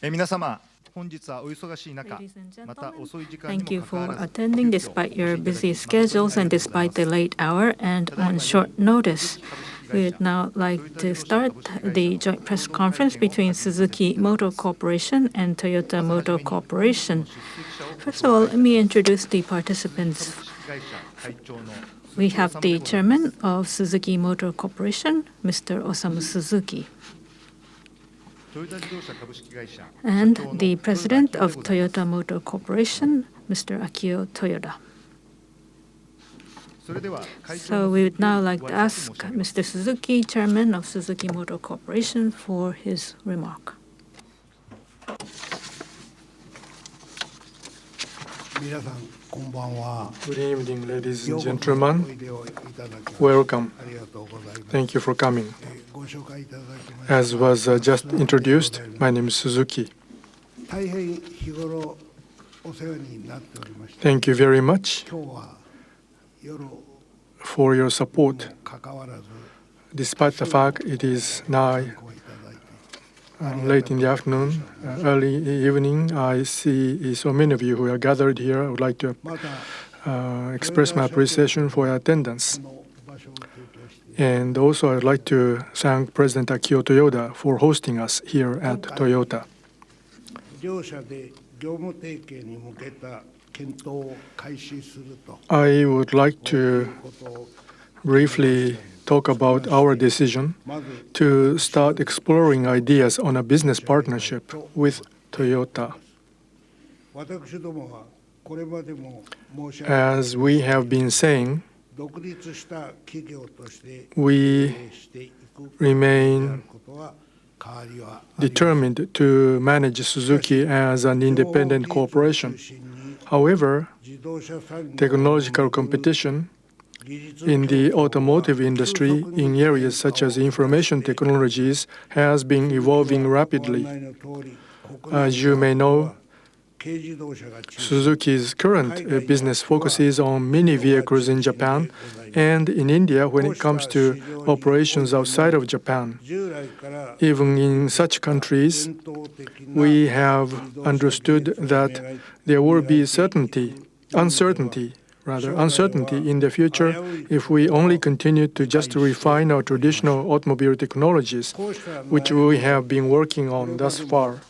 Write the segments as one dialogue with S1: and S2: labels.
S1: 皆様、本日はお忙しい中、
S2: Ladies and
S1: また
S2: gentlemen,
S1: 遅い時間に
S2: thank you
S1: もかかわ
S2: for
S1: らず、
S2: attending despite your busy schedules and despite the late hour and on short notice. We would now like to start the joint press conference between Suzuki Motor Corporation and Toyota Motor Corporation. First of all, let me introduce the participants. We have the chairman of Suzuki Motor Corporation, Mr. Osamu Suzuki, and the president of Toyota Motor Corporation, Mr. Akio Toyoda. So we would now like to ask Mr. Suzuki, chairman of Suzuki Motor Corporation, for his remark.
S3: Good evening, ladies and gentlemen. Welcome. Thank you for coming. As was just introduced, my name is Suzuki. Thank you very much for your support. Despite the fact it is now late in the afternoon, early evening, I see so many of you who are gathered here. I would like to express my appreciation for your attendance. And also, I would like to thank President Akio Toyoda for hosting us here at Toyota. I would like to briefly talk about our decision to start exploring ideas on a business partnership with Toyota. As we have been saying, we remain determined to manage Suzuki as an independent corporation. However, technological competition in the automotive industry in areas such as information technologies has been evolving rapidly. As you may know, Suzuki's current business focuses on mini vehicles in Japan and in India when it comes to operations outside of Japan. Even in such countries, we have understood that there will be uncertainty in the future if we only continue to just refine our traditional automobile technologies, which we have been working on thus far.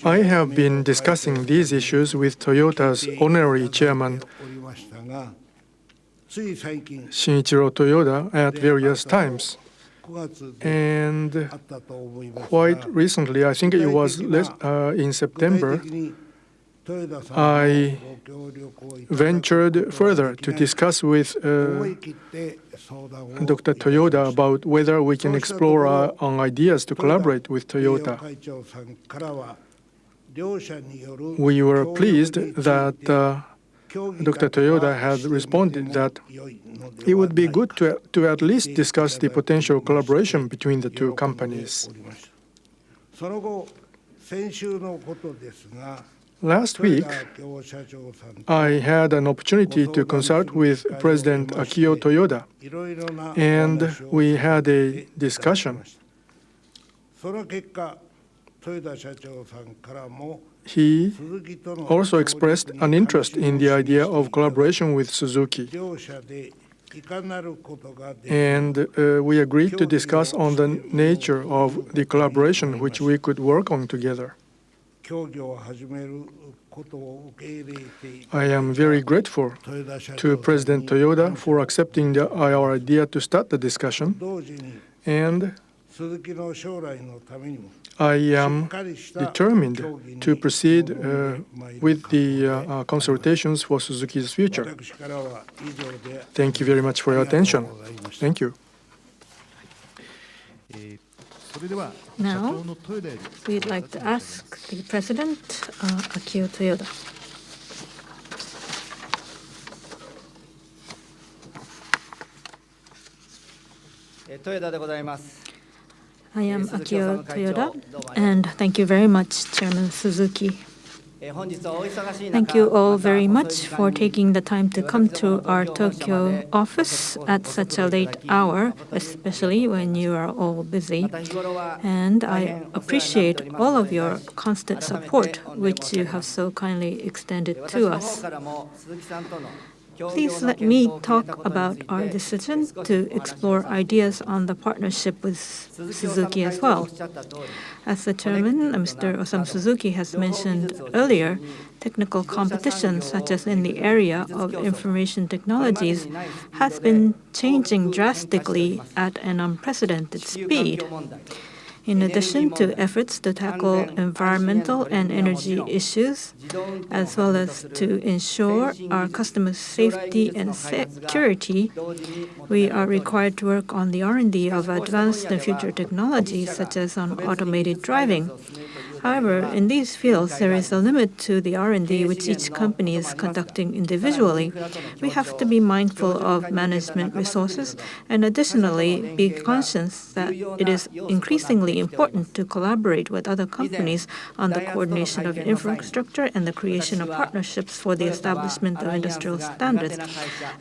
S3: I have been discussing these issues with Toyota's honorary chairman, Shinichiro Toyoda, at various times. And quite recently, I think it was in September, I ventured further to discuss with Dr. Toyoda about whether we can explore on ideas to collaborate with Toyota. We were pleased that Dr. Toyoda had responded that it would be good to at least discuss the potential collaboration between the two companies. Last week, I had an opportunity to consult with President Akio Toyoda, and we had a discussion. He also expressed an interest in the idea of collaboration with Suzuki. And we agreed to discuss on the nature of the collaboration which we could work on together. I am very grateful to President Toyoda for accepting our idea to start the discussion, and I am determined to proceed with the consultations for Suzuki's future. Thank you very much for your attention. Thank you.
S2: Now, we'd like to ask the President, Akio Toyoda. I am Akio Toyoda, and thank you very much, Chairman Suzuki. Thank you all very much for taking the time to come to our Tokyo office at such a late hour, especially when you are all busy. And I appreciate all of your constant support, which you have so kindly extended to us. Please let me talk about our decision to explore ideas on the partnership with Suzuki as well. As the chairman, Mr. Osamu Suzuki, has mentioned earlier, technical competition, such as in the area of information technologies, has been changing drastically at an unprecedented speed. In addition to efforts to tackle environmental and energy issues, as well as to ensure our customers' safety and security, we are required to work on the R&D of advanced and future technologies, such as on automated driving. However, in these fields, there is a limit to the R&D which each company is conducting individually. We have to be mindful of management resources and additionally be conscious that it is increasingly important to collaborate with other companies on the coordination of infrastructure and the creation of partnerships for the establishment of industrial standards.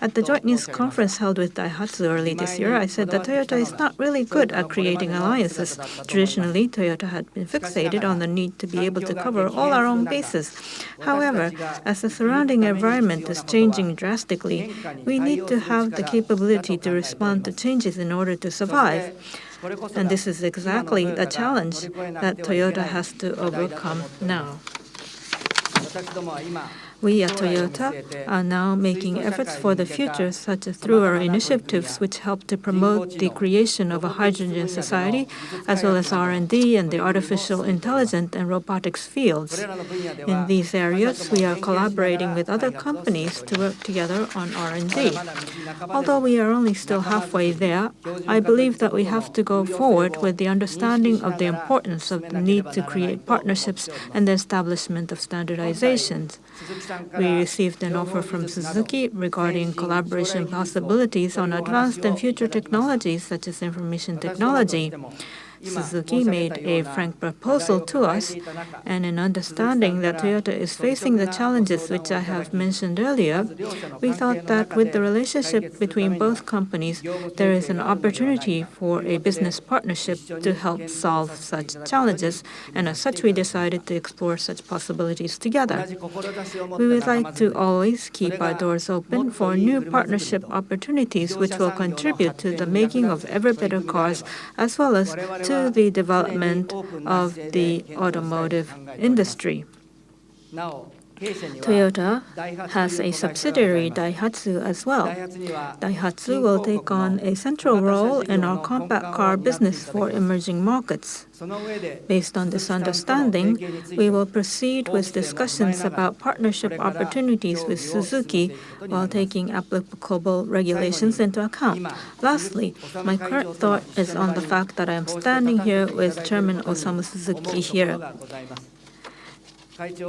S2: At the joint news conference held with Daihatsu early this year, I said that Toyota is not really good at creating alliances. Traditionally, Toyota had been fixated on the need to be able to cover all our own bases. However, as the surrounding environment is changing drastically, we need to have the capability to respond to changes in order to survive. And this is exactly the challenge that Toyota has to overcome now. We at Toyota are now making efforts for the future, such as through our initiatives which help to promote the creation of a hydrogen society, as well as R&D and the artificial intelligence and robotics fields. In these areas, we are collaborating with other companies to work together on R&D. Although we are only still halfway there, I believe that we have to go forward with the understanding of the importance of the need to create partnerships and the establishment of standardizations. We received an offer from Suzuki regarding collaboration possibilities on advanced and future technologies such as information technology. Suzuki made a frank proposal to us, and in understanding that Toyota is facing the challenges which I have mentioned earlier, we thought that with the relationship between both companies, there is an opportunity for a business partnership to help solve such challenges, and as such we decided to explore such possibilities together. We would like to always keep our doors open for new partnership opportunities which will contribute to the making of ever better cars, as well as to the development of the automotive industry. Toyota has a subsidiary, Daihatsu, as well. Daihatsu will take on a central role in our compact car business for emerging markets. Based on this understanding, we will proceed with discussions about partnership opportunities with Suzuki while taking applicable regulations into account. Lastly, my current thought is on the fact that I am standing here with Chairman Osamu Suzuki here.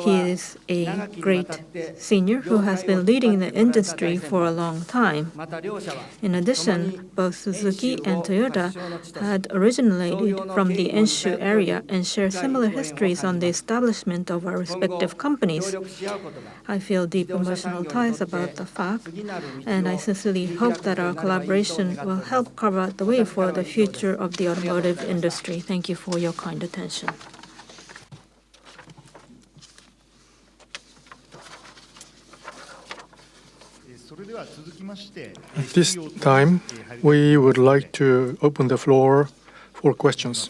S2: He is a great senior who has been leading the industry for a long time. In addition, both Suzuki and Toyota had originated from the Enshu area and share similar histories on the establishment of our respective companies. I feel deep emotional ties about the fact, and I sincerely hope that our collaboration will help carve out the way for the future of the automotive industry. Thank you for your kind attention.
S3: At this time, we would like to open the floor for questions.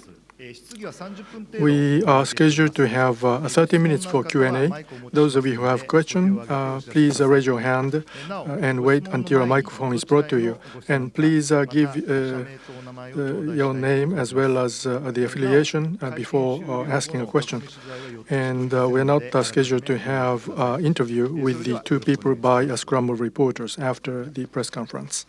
S3: We are scheduled to have 30 minutes for Q&A. Those of you who have questions, please raise your hand and wait until a microphone is brought to you. And please give your name as well as the affiliation before asking a question. And we're not scheduled to have an interview with the two people by a scrum of reporters after the press conference.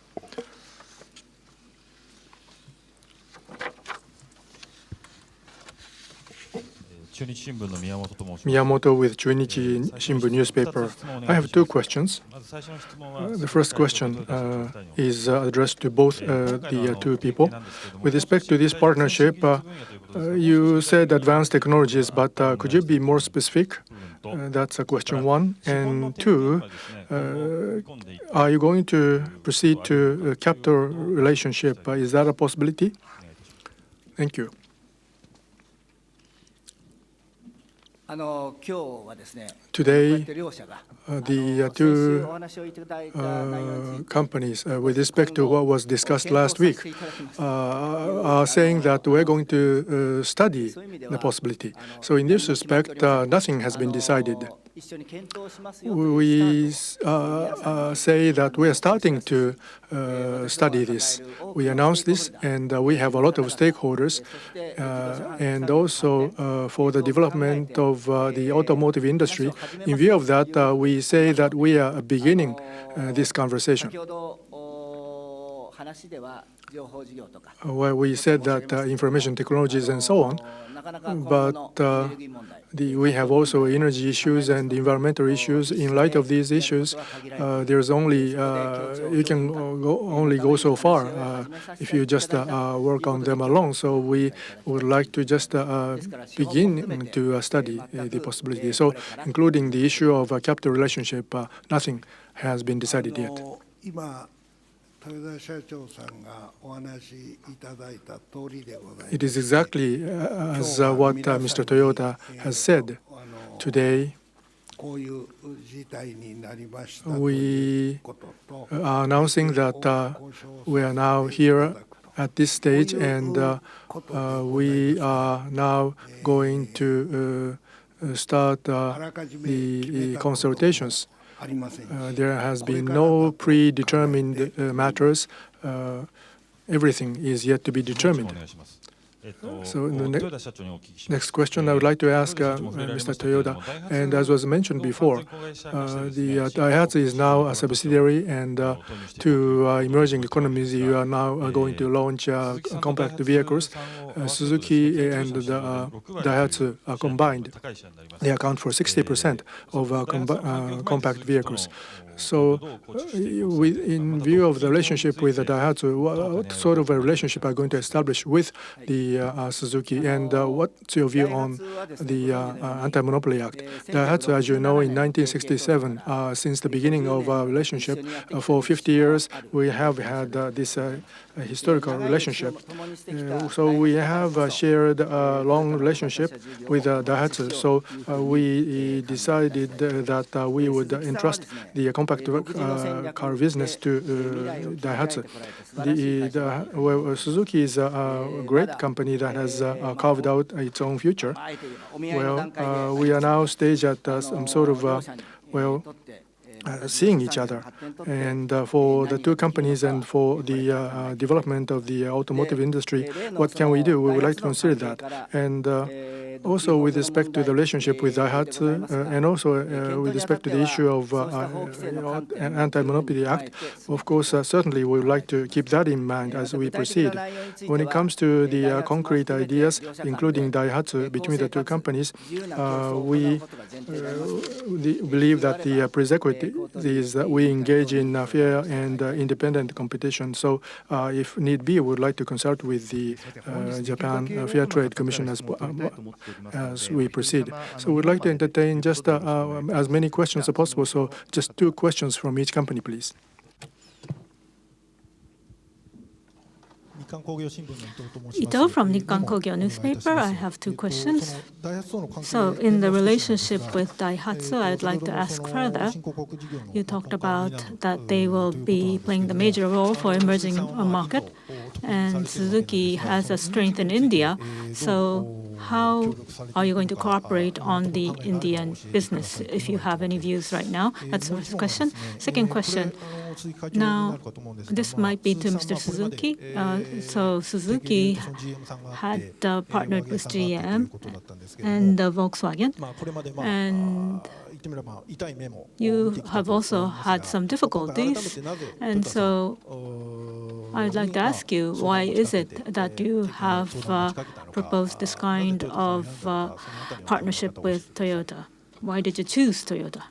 S3: Miyamoto with Chunichi Shimbun newspaper. I have two questions. The first question is addressed to both the two people. With respect to this partnership, you said advanced technologies, but could you be more specific? That's question one. And two, are you going to proceed to capital relationship? Is that a possibility? Thank you. Today, the two companies, with respect to what was discussed last week, are saying that we're going to study the possibility. So in this respect, nothing has been decided. We say that we are starting to study this. We announced this, and we have a lot of stakeholders. And also, for the development of the automotive industry, in view of that, we say that we are beginning this conversation. Where we said that information technologies and so on, but we have also energy issues and environmental issues. In light of these issues, there's only you can only go so far if you just work on them alone. So we would like to just begin to study the possibility. So, including the issue of a capital relationship, nothing has been decided yet. It is exactly as what Mr. Toyoda has said. Today, we are announcing that we are now here at this stage, and we are now going to start the consultations. There has been no predetermined matters. Everything is yet to be determined. So the next question I would like to ask Mr. Toyoda, and as was mentioned before, the Daihatsu is now a subsidiary, and to emerging economies, you are now going to launch compact vehicles. Suzuki and the Daihatsu are combined. They account for 60% of compact vehicles. So, in view of the relationship with the Daihatsu, what sort of a relationship are you going to establish with the Suzuki, and what's your view on the Anti-Monopoly Act? Daihatsu, as you know, in 1967, since the beginning of our relationship, for 50 years, we have had this historical relationship. So we have shared a long relationship with Daihatsu. So we decided that we would entrust the compact car business to Daihatsu. Suzuki is a great company that has carved out its own future. Well, we are now staged at some sort of seeing each other. And for the two companies and for the development of the automotive industry, what can we do? We would like to consider that. And also with respect to the relationship with Daihatsu, and also with respect to the issue of Anti-Monopoly Act, of course, certainly we would like to keep that in mind as we proceed. When it comes to the concrete ideas, including Daihatsu, between the two companies, we believe that the prerequisite is that we engage in fair and independent competition. So, if need be, we would like to consult with the Japan Fair Trade Commission as we proceed. So, we'd like to entertain just as many questions as possible. So, just two questions from each company, please.
S2: Ito from Nikkan Kogyo newspaper. I have two questions. So, in the relationship with Daihatsu, I'd like to ask further. You talked about that they will be playing the major role for emerging market, and Suzuki has a strength in India. So, how are you going to cooperate on the Indian business? If you have any views right now, that's the first question. Second question. Now, this might be to Mr. Suzuki. So Suzuki had partnered with GM and Volkswagen, and you have also had some difficulties. And so I'd like to ask you, why is it that you have propose this kind of partnership with Toyota? Why did you choose Toyota?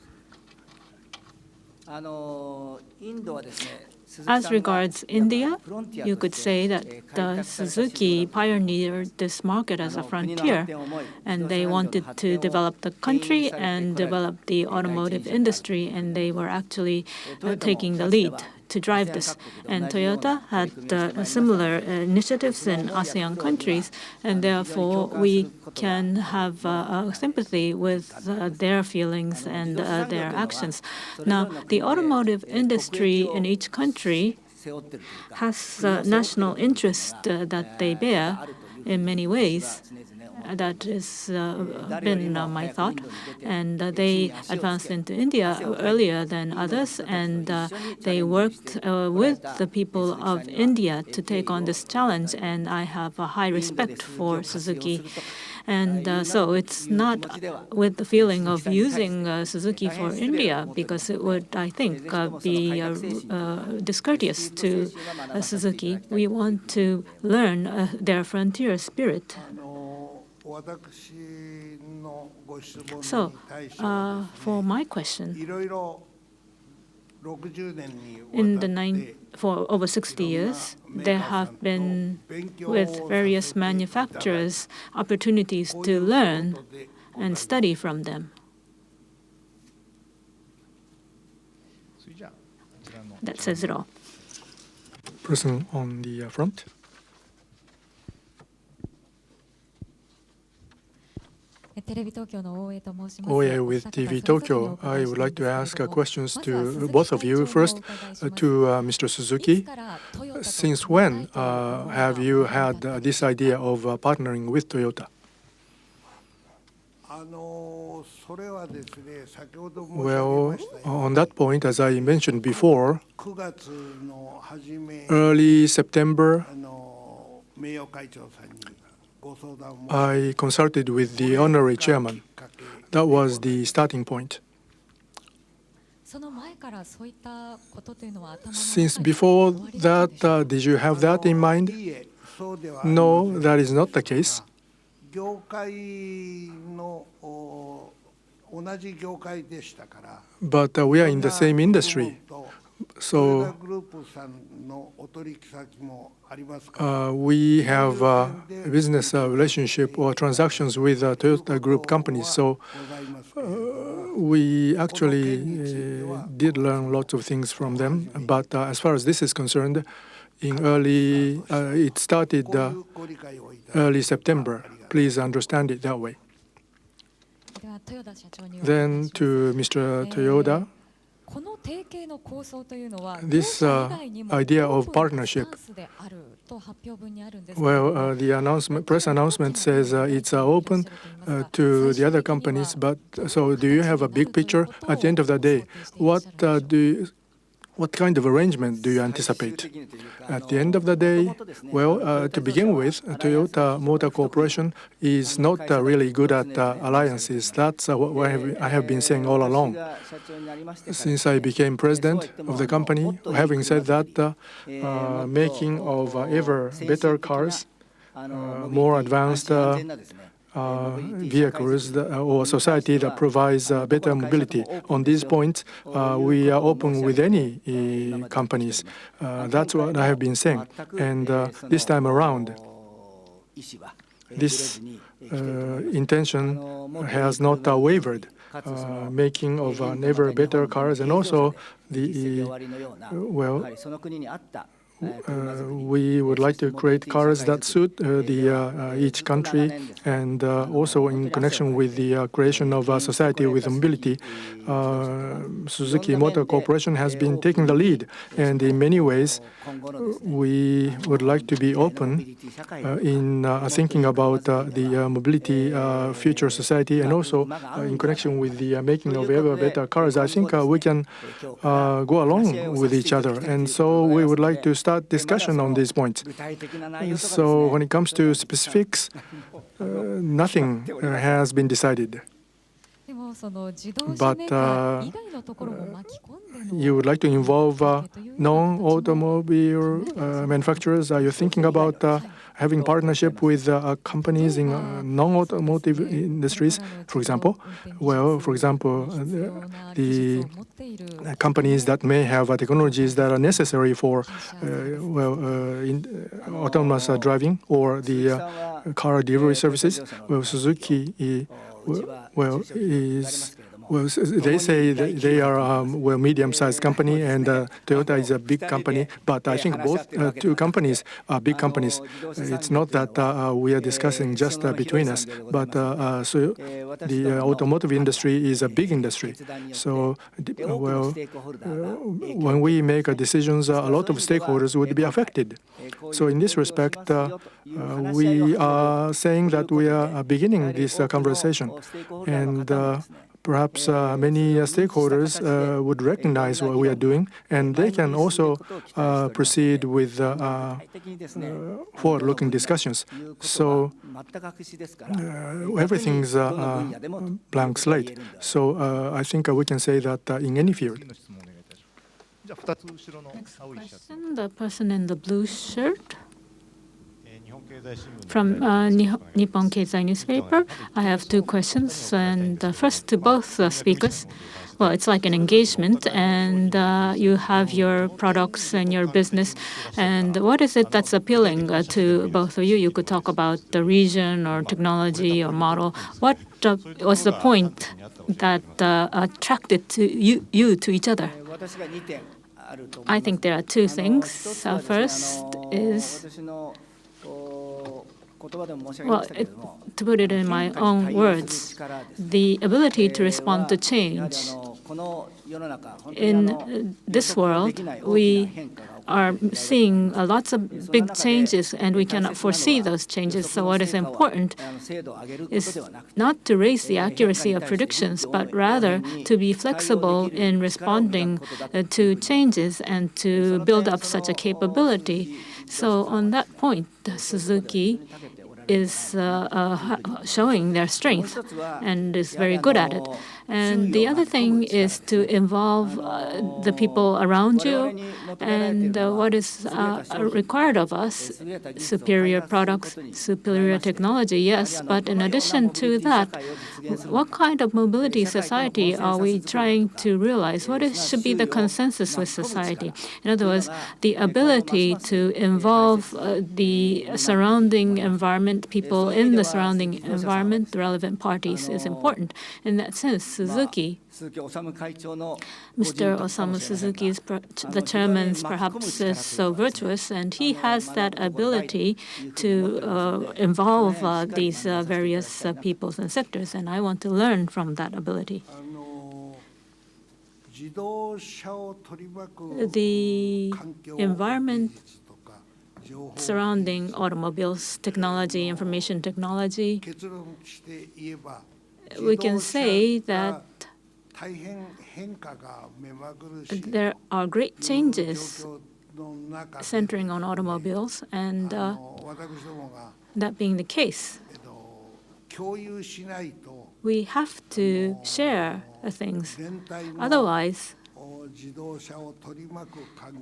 S2: As regards India, you could say that Suzuki pioneered this market as a frontier, and they wanted to develop the country and develop the automotive industry, and they were actually taking the lead to drive this. And Toyota had similar initiatives in ASEAN countries, and therefore we can have sympathy with their feelings and their actions. Now, the automotive industry in each country has national interest that they bear in many ways. That has been my thought. And they advanced into India earlier than others, and they worked with the people of India to take on this challenge, and I have a high respect for Suzuki. And so it's not with the feeling of using Suzuki for India, because it would, I think, be discourteous to Suzuki. We want to learn their frontier spirit. So, for my question, for over 60 years, there have been, with various manufacturers, opportunities to learn and study from them. That says it all.
S3: Person on the front. Oe with TV Tokyo. I would like to ask questions to both of you. First, to Mr. Suzuki. Since when have you had this idea of partnering with Toyota? Well, on that point, as I mentioned before, early September, I consulted with the honorary chairman. That was the starting point. Since before that, did you have that in mind? No, that is not the case. But we are in the same industry. So we have a business relationship or transactions with Toyota Group companies. So we actually did learn lots of things from them. But as far as this is concerned, it started early September. Please understand it that way. Then to Mr. Toyoda. This idea of partnership, well, the press announcement says it's open to the other companies, but so do you have a big picture? At the end of the day, what kind of arrangement do you anticipate? At the end of the day, well, to begin with, Toyota Motor Corporation is not really good at alliances. That's what I have been saying all along. Since I became president of the company, having said that, making of ever better cars, more advanced vehicles or society that provides better mobility. On these points, we are open with any companies. That's what I have been saying. And this time around, this intention has not wavered. Making of ever better cars, and also we would like to create cars that suit each country, and also in connection with the creation of a society with mobility, Suzuki Motor Corporation has been taking the lead, and in many ways we would like to be open in thinking about the mobility future society, and also in connection with the making of ever better cars. I think we can go along with each other, and so we would like to start discussion on these points. So when it comes to specifics, nothing has been decided. But you would like to involve non-automobile manufacturers? Are you thinking about having partnership with companies in non-automotive industries, for example? Well, for example, the companies that may have technologies that are necessary for autonomous driving or the car delivery services. Well, Suzuki they say that they are medium-sized company, and Toyota is a big company. But I think both two companies are big companies. It's not that we are discussing just between us, but so the automotive industry is a big industry. So when we make decisions, a lot of stakeholders would be affected. So in this respect, we are saying that we are beginning this conversation, and perhaps many stakeholders would recognize what we are doing, and they can also proceed with forward-looking discussions. So everything's blank slate. So I think we can say that in any field.
S2: Next question, the person in the blue shirt. From Nippon Keizai newspaper, I have two questions. And first, to both speakers, well, it's like an engagement, and you have your products and your business. And what is it that's appealing to both of you? You could talk about the region or technology or model. What was the point that attracted you to each other? I think there are two things. First is, well, to put it in my own words, the ability to respond to change. In this world, we are seeing lots of big changes, and we cannot foresee those changes. So what is important is not to raise the accuracy of predictions, but rather to be flexible in responding to changes and to build up such a capability. So on that point, Suzuki is showing their strength and is very good at it. And the other thing is to involve the people around you, and what is required of us: superior products, superior technology, yes, but in addition to that, what kind of mobility society are we trying to realize? Should be the consensus with society? In other words, the ability to involve the surrounding environment, people in the surrounding environment, the relevant parties, is important. In that sense, Suzuki, Mr. Osamu Suzuki, the chairman, perhaps is so virtuous, and he has that ability to involve these various peoples and sectors, and I want to learn from that ability. The environment surrounding automobiles, technology, information technology, we can say that there are great changes centering on automobiles, and that being the case, we have to share things. Otherwise,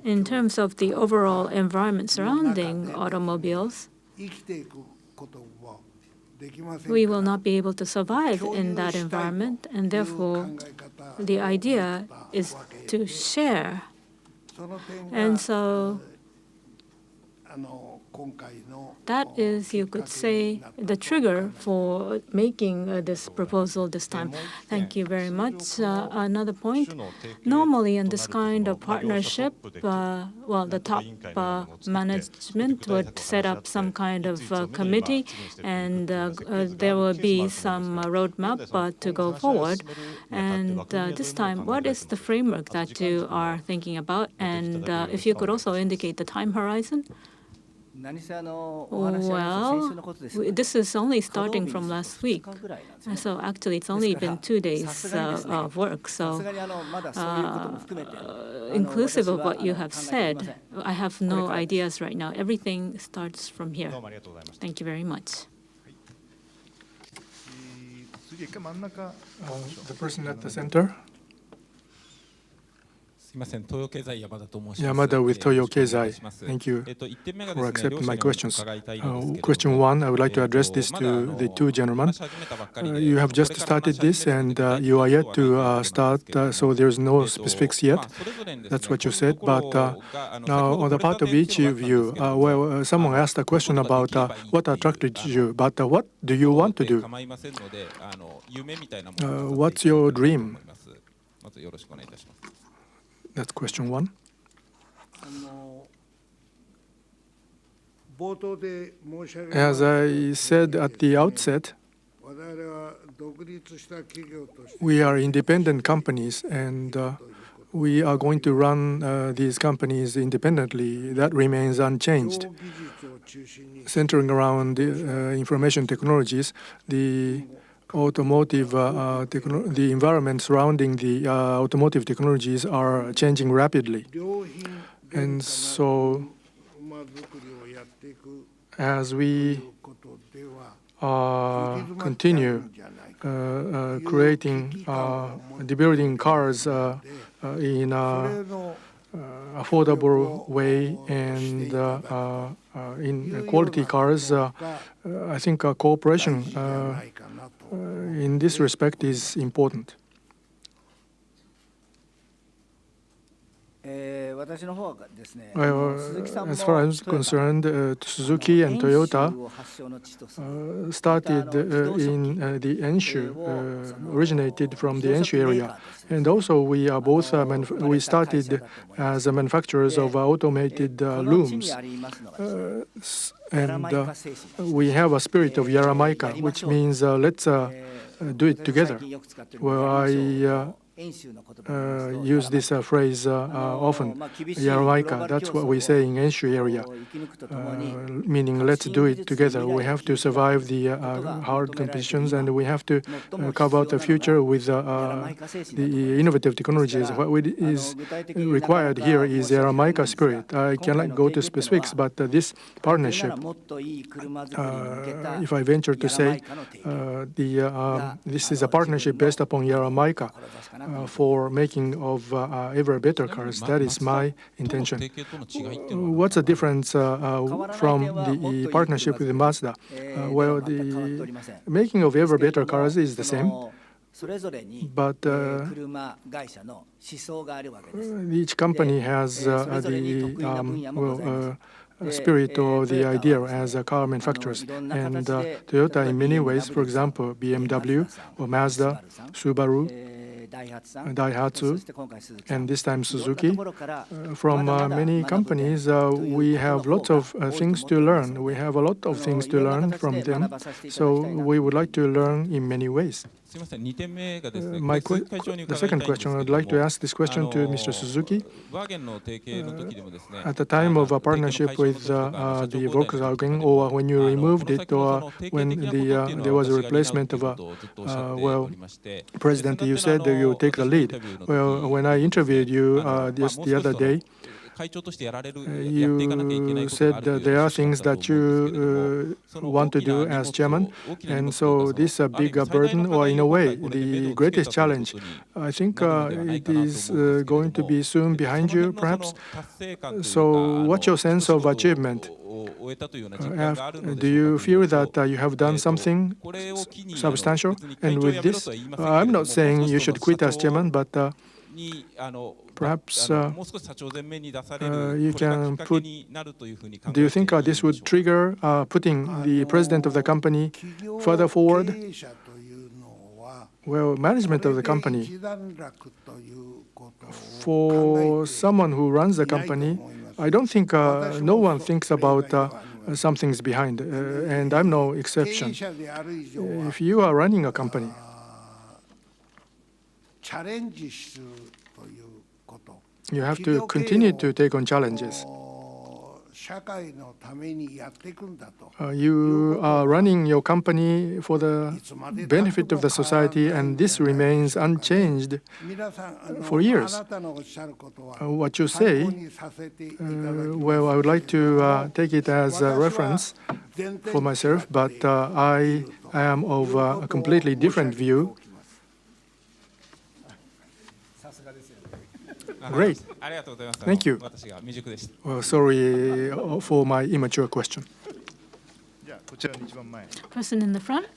S2: in terms of the overall environment surrounding automobiles, we will not be able to survive in that environment, and therefore the idea is to share. And so that is, you could say, the trigger for making this proposal this time. Thank you very much. Another point, normally in this kind of partnership, well, the top management would set up some kind of committee, and there will be some roadmap to go forward. And this time, what is the framework that you are thinking about? And if you could also indicate the time horizon? Well, this is only starting from last week. So actually, it's only been 2 days of work. So inclusive of what you have said, I have no ideas right now. Everything starts from here. Thank you very much.
S1: 次、一回真ん中。
S3: The person at the center.
S4: すみません、東洋経済山田と申します。
S3: Yamada with Toyo Keizai. Thank you
S4: 1点目が
S3: for
S4: ですね、
S3: accepting my
S4: 両者に
S3: questions.
S4: 伺いたいのですけれども、
S3: Question one, I would like to address this to the two gentlemen.
S4: 話し始めたばっかりで、
S3: You have just started this and you are yet to start, so there's no specifics yet. That's what you said. But now, on the part of each of you, someone asked a question about what attracted you, but what do you want to do? What's your dream?
S4: まずよろしくお願いいたします。
S3: That's question one. As I said at the outset, we are independent companies and we are going to run these companies independently. That remains unchanged. Centering around information technologies, the automotive, the environment surrounding the automotive technologies are changing rapidly. And so, as we continue creating, building cars in an affordable way and in quality cars, I think cooperation in this respect is important. As far as I'm concerned, Suzuki and Toyota started in the Enshu, originated from the Enshu area. And also we are both, we started as manufacturers of automated looms. And we have a spirit of Yaramaika, which means let's do it together. Well, I use this phrase often, Yaramaika. That's what we say in Enshu area, meaning let's do it together. We have to survive the hard competitions and we have to carve out the future with the innovative technologies. What is required here is Yaramaika spirit. I cannot go to specifics, but this partnership, if I venture to say, this is a partnership based upon Yaramaika for making of ever better cars. That is my intention. What's the difference from the partnership with Mazda? Well, the making of ever better cars is the same, but each company has the spirit or the idea as car manufacturers. And Toyota, in many ways, for example, BMW or Mazda, Subaru, Daihatsu, and this time Suzuki. From many companies, we have lots of things to learn. We have a lot of things to learn from them. So we would like to learn in many ways. The second question, I'd like to ask this question to Mr. Suzuki. At the time of a partnership with the Volkswagen, or when you removed it, or when there was a replacement of a president, you said that you would take the lead. Well, when I interviewed you just the other day, you said that there are things that you want to do as chairman, and so this is a big burden, or in a way, the greatest challenge. I think it is going to be soon behind you, perhaps. So what's your sense of achievement? Do you feel that you have done something substantial? And with this, I'm not saying you should quit as chairman, but perhaps you can put, do you think this would trigger putting the president of the company further forward? Well, management of the company, for someone who runs the company, I don't think no one thinks about some things behind, and I'm no exception. If you are running a company, you have to continue to take on challenges. You are running your company for the benefit of the society, and this remains unchanged for years. What you say, well, I would like to take it as a reference for myself, but I am of a completely different view. Great. Thank you. Well, sorry for my immature question.
S1: じゃあこちらに一番前。
S2: Person in the front.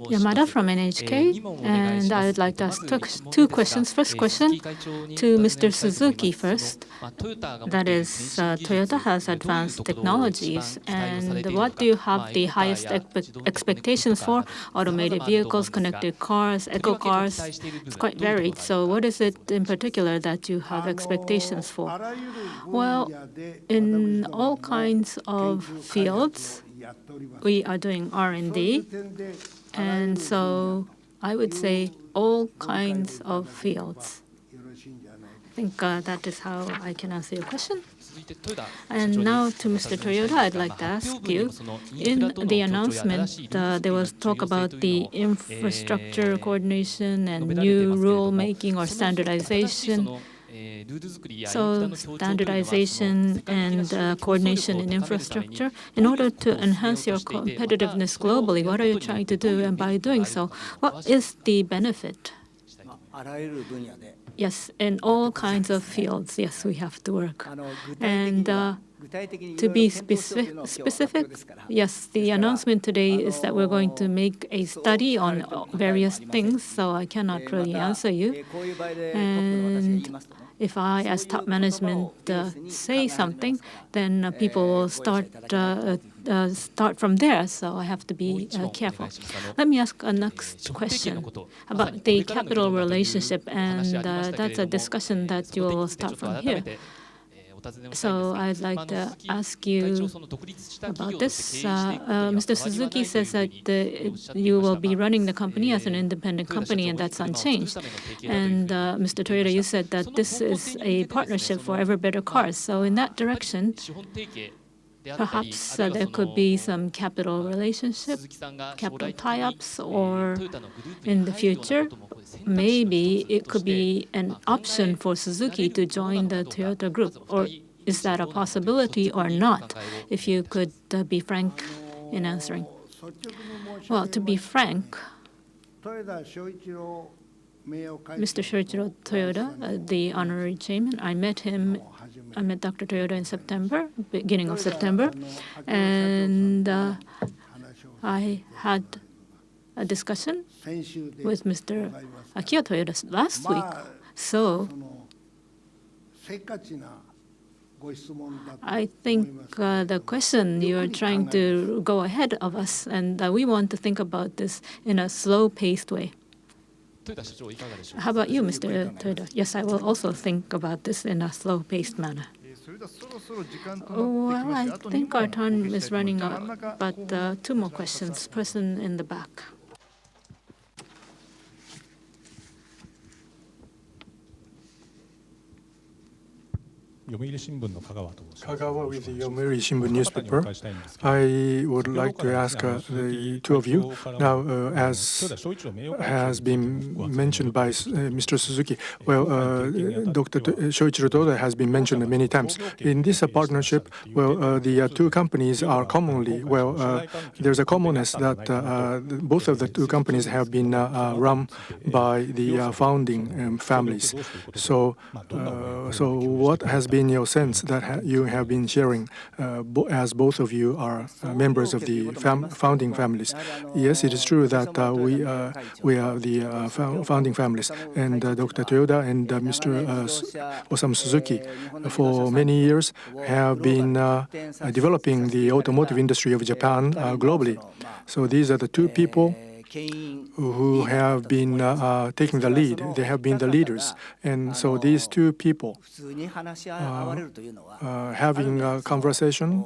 S2: Yamada from NHK, and I would like to ask two questions. First question to Mr. Suzuki first. That is, Toyota has advanced technologies, and what do you have the highest expectations for? Automated vehicles, connected cars, eco cars. It's quite varied. So what is it in particular that you have expectations for? Well, in all kinds of fields, we are doing R&D, and so I would say all kinds of fields. I think that is how I can answer your question. And now to Mr. Toyoda, I'd like to ask you, in the announcement, there was talk about the infrastructure coordination and new rule making or standardization. So standardization and coordination in infrastructure, in order to enhance your competitiveness globally, what are you trying to do? And by doing so, what is the benefit? Yes, in all kinds of fields, yes, we have to work. And to be specific, yes, the announcement today is that we're going to make a study on various things, so I cannot really answer you. And if I, as top management, say something, then people will start from there. So I have to be careful. Let me ask a next question about the capital relationship, and that's a discussion that you will start from here. So I'd like to ask you about this. Mr. Suzuki says that you will be running the company as an independent company, and that's unchanged. And Mr. Toyoda, you said that this is a partnership for ever better cars. So in that direction, perhaps there could be some capital relationship, capital tie-ups, or in the future, maybe it could be an option for Suzuki to join the Toyota group. Or is that a possibility or not? If you could be frank in answering. Well, to be frank, Mr. Shoichiro Toyoda, the honorary chairman, I met Dr. Toyoda in September, beginning of September, and I had a discussion with Mr. Akio Toyoda last week. So I think the question, you are trying to go ahead of us, and we want to think about this in a slow-paced way. How about you, Mr. Toyoda? Yes, I will also think about this in a slow-paced manner. Well, I think our time is running out, but two more questions. Person in the back.
S3: Kagawa with the Yomiuri Shimbun newspaper. I would like to ask the two of you now, as has been mentioned by Mr. Suzuki. Well, Dr. Shoichiro Toyoda has been mentioned many times. In this partnership, well, the two companies are commonly, there's a commonness that both of the two companies have been run by the founding families. So what has been your sense that you have been sharing as both of you are members of the founding families? Yes, it is true that we are the founding families, and Dr. Toyoda and Mr. Osamu Suzuki for many years have been developing the automotive industry of Japan globally. So these are the two people who have been taking the lead. They have been the leaders. And so these two people having a conversation,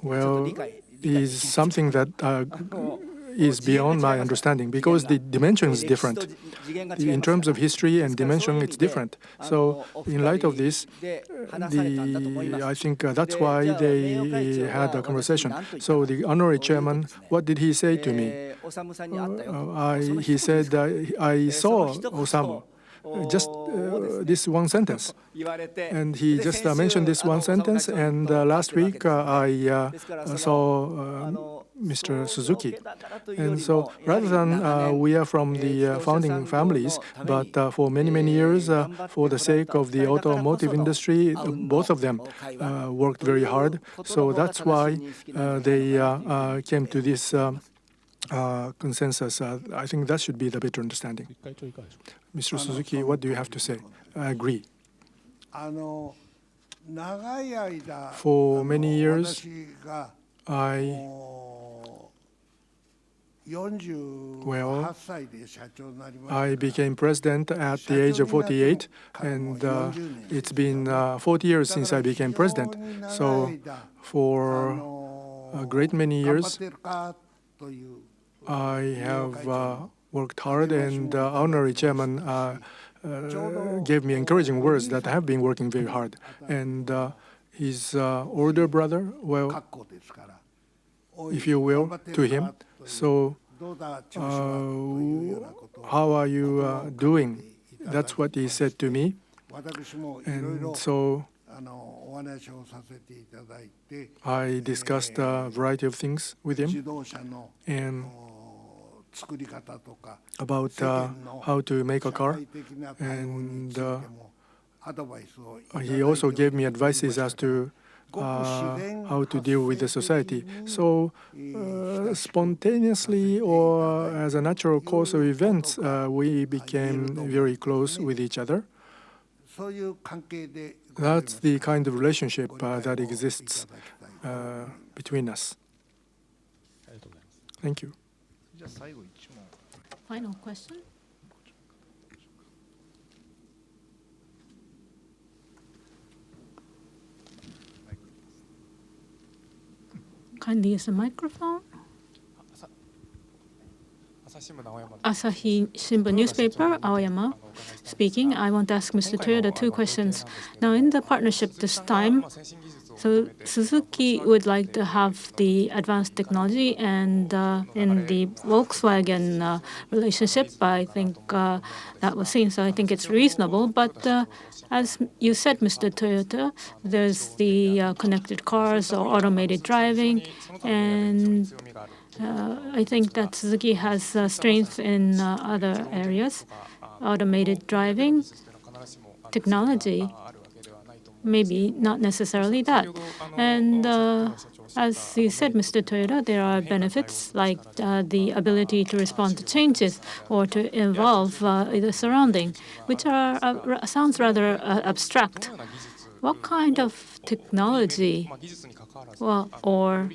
S3: well, is something that is beyond my understanding because the dimension is different. In terms of history and dimension, it's different. So in light of this, I think that's why they had a conversation. So the honorary chairman, what did he say to me? He said, I saw Osamu. Just this one sentence. And he just mentioned this one sentence. And last week, I saw Mr. Suzuki. And so rather than we are from the founding families, but for many, many years, for the sake of the automotive industry, both of them worked very hard. So that's why they came to this consensus. I think that should be the better understanding. Mr. Suzuki, what do you have to say? I agree. For many years, I became president at the age of 48, and it's been 40 years since I became president. So for a great many years, I have worked hard, and honorary chairman gave me encouraging words that I have been working very hard. And his older brother, well, if you will, to him. So how are you doing? That's what he said to me. And so I discussed a variety of things with him and about how to make a car. And he also gave me advices as to how to deal with the society. So spontaneously or as a natural course of events, we became very close with each other. That's the kind of relationship that exists between us. Thank you.
S2: Final question. Kindly use the microphone. Asahi Shimbun newspaper, Aoyama speaking. I want to ask Mr. Toyoda two questions. Now, in the partnership this time, so Suzuki would like to have the advanced technology, and in the Volkswagen relationship, I think that was seen. So I think it's reasonable. But as you said, Mr. Toyota, there's the connected cars or automated driving, and I think that Suzuki has strength in other areas. Automated driving technology, maybe not necessarily that. And as you said, Mr. Toyoda, there are benefits like the ability to respond to changes or to involve the surrounding, which are sounds rather abstract. What kind of technology, well, or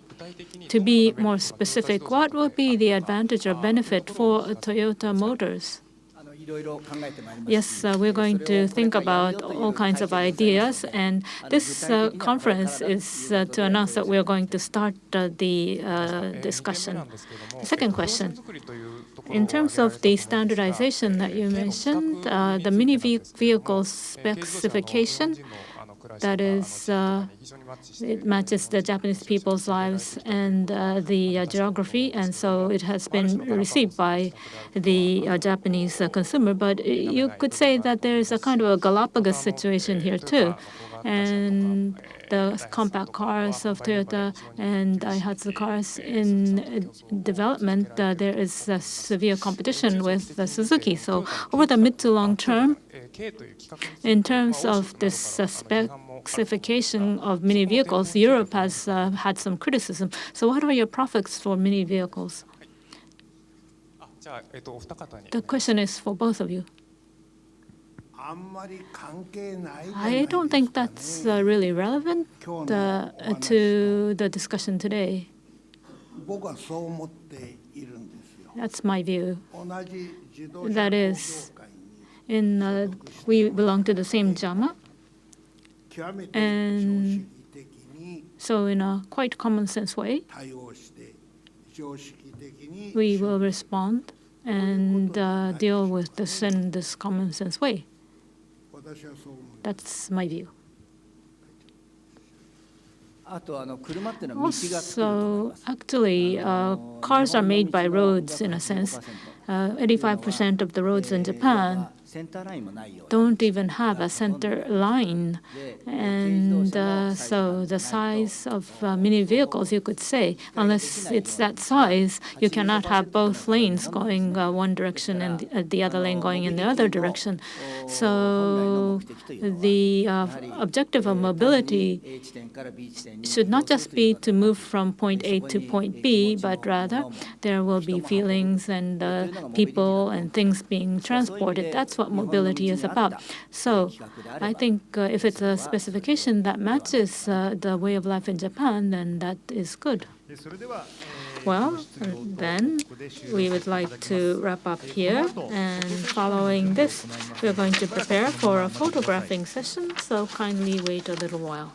S2: to be more specific, what will be the advantage or benefit for Toyota Motors? Yes, we're going to think about all kinds of ideas, and this conference is to announce that we're going to start the discussion. The second question. In terms of the standardization that you mentioned, the mini vehicle specification, that is, it matches the Japanese people's lives and the geography, and so it has been received by the Japanese consumer. But you could say that there is a kind of a Galapagos situation here too, and the compact cars of Toyota and Daihatsu cars in development, there is severe competition with Suzuki. So over the mid to long term, in terms of this specification of mini vehicles, Europe has had some criticism. So what are your prospects for mini vehicles? The question is for both of you. I don't think that's really relevant to the discussion today. That's my view. That is, we belong to the same JAMA, and so in a quite common sense way, we will respond and deal with this in this common sense way. That's my view. Also, actually, cars are made by roads in a sense. 85% of the roads in Japan don't even have a center line. And so the size of mini vehicles, you could say, unless it's that size, you cannot have both lanes going one direction and the other lane going in the other direction. So the objective of mobility should not just be to move from point A to point B, but rather there will be feelings and people and things being transported. That's what mobility is about. So I think if it's a specification that matches the way of life in Japan, then that is good. Well, then we would like to wrap up here. And following this, we're going to prepare for a photographing session, so kindly wait a little while.